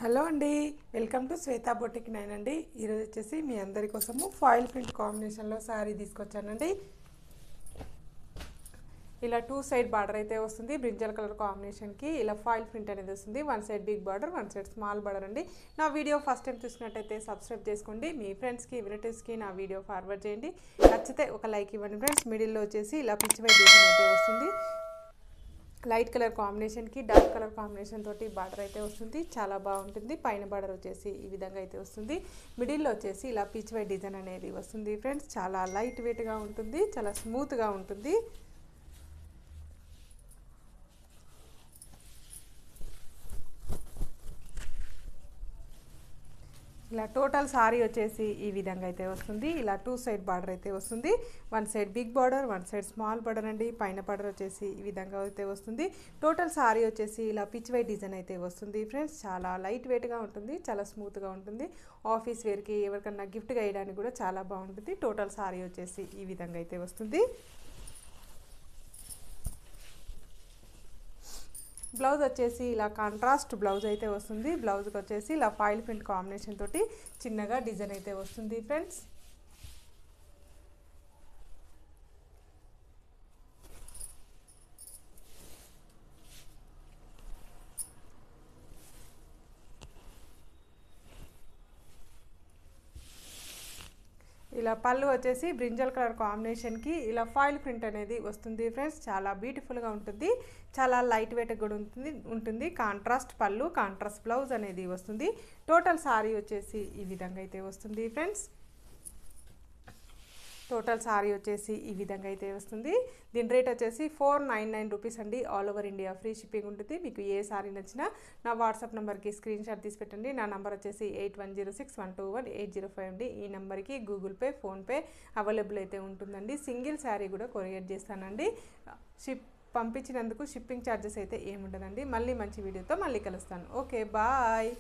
Hello అండి, welcome to Shweta boutique 9 అండి. ఈరోజు వచ్చేసి మీ అందరి కోసము ఫాయిల్ ప్రింట్ కాంబినేషన్లో శారీ తీసుకొచ్చానండి. ఇలా టూ సైడ్ బార్డర్ అయితే వస్తుంది. బ్రింజల్ కలర్ కాంబినేషన్కి ఇలా ఫాయిల్ ప్రింట్ అనేది వస్తుంది. One side big border, one side small border అండి. నా వీడియో ఫస్ట్ టైం చూసినట్టయితే సబ్స్క్రైబ్ చేసుకోండి. మీ ఫ్రెండ్స్కి రిలేటివ్స్కి నా వీడియో ఫార్వర్డ్ చేయండి. నచ్చితే ఒక లైక్ ఇవ్వండి ఫ్రెండ్స్. మిడిల్లో వచ్చేసి ఇలా పిచ్ వైట్ డిజైన్ అయితే వస్తుంది. లైట్ కలర్ కాంబినేషన్కి డార్క్ కలర్ కాంబినేషన్ తోటి బార్డర్ అయితే వస్తుంది. చాలా బాగుంటుంది. పైన బార్డర్ వచ్చేసి ఈ విధంగా అయితే వస్తుంది. మిడిల్లో వచ్చేసి ఇలా పీచ్ వైట్ డిజైన్ అనేది వస్తుంది ఫ్రెండ్స్. చాలా లైట్ వెయిట్గా ఉంటుంది, చాలా స్మూత్గా ఉంటుంది. ఇలా టోటల్ సారీ వచ్చేసి ఈ విధంగా అయితే వస్తుంది. ఇలా టూ సైడ్ బార్డర్ అయితే వస్తుంది. One side big border, one side small border అండి. పైన బార్డర్ వచ్చేసి ఈ విధంగా అయితే వస్తుంది. టోటల్ సారీ వచ్చేసి ఇలా పిచ్ వైట్ డిజైన్ అయితే వస్తుంది ఫ్రెండ్స్. చాలా లైట్ వెయిట్గా ఉంటుంది, చాలా స్మూత్గా ఉంటుంది. ఆఫీస్ వేర్కి ఎవరికన్నా గిఫ్ట్గా వేయడానికి కూడా చాలా బాగుంటుంది. టోటల్ సారీ వచ్చేసి ఈ విధంగా అయితే వస్తుంది. బ్లౌజ్ వచ్చేసి ఇలా కాంట్రాస్ట్ బ్లౌజ్ అయితే వస్తుంది. బ్లౌజ్కి వచ్చేసి ఇలా ఫాయిల్ ప్రింట్ కాంబినేషన్ తోటి చిన్నగా డిజైన్ అయితే వస్తుంది ఫ్రెండ్స్. ఇలా పళ్ళు వచ్చేసి బ్రింజల్ కలర్ కాంబినేషన్కి ఇలా ఫాయిల్ ప్రింట్ అనేది వస్తుంది ఫ్రెండ్స్. చాలా బ్యూటిఫుల్గా ఉంటుంది, చాలా లైట్ వెయిట్ కూడా ఉంటుంది. కాంట్రాస్ట్ పళ్ళు, కాంట్రాస్ట్ బ్లౌజ్ అనేది వస్తుంది. టోటల్ సారీ వచ్చేసి ఈ విధంగా అయితే వస్తుంది ఫ్రెండ్స్. టోటల్ సారీ వచ్చేసి ఈ విధంగా అయితే వస్తుంది. దీని రేట్ వచ్చేసి 499 రూపీస్ అండి. All over India free shipping ఉంటుంది. మీకు ఏ సారీ నచ్చినా నా వాట్సాప్ నెంబర్కి స్క్రీన్ షాట్ తీసి పెట్టండి. నా నెంబర్ వచ్చేసి 8106121805 అండి. ఈ నెంబర్కి గూగుల్ పే, ఫోన్పే అవైలబుల్ అయితే ఉంటుందండి. సింగిల్ శారీ కూడా కొరియర్ చేస్తానండి. పంపించినందుకు షిప్పింగ్ ఛార్జెస్ అయితే ఏముండదండి. మళ్ళీ మంచి వీడియోతో మళ్ళీ కలుస్తాను. Okay, bye.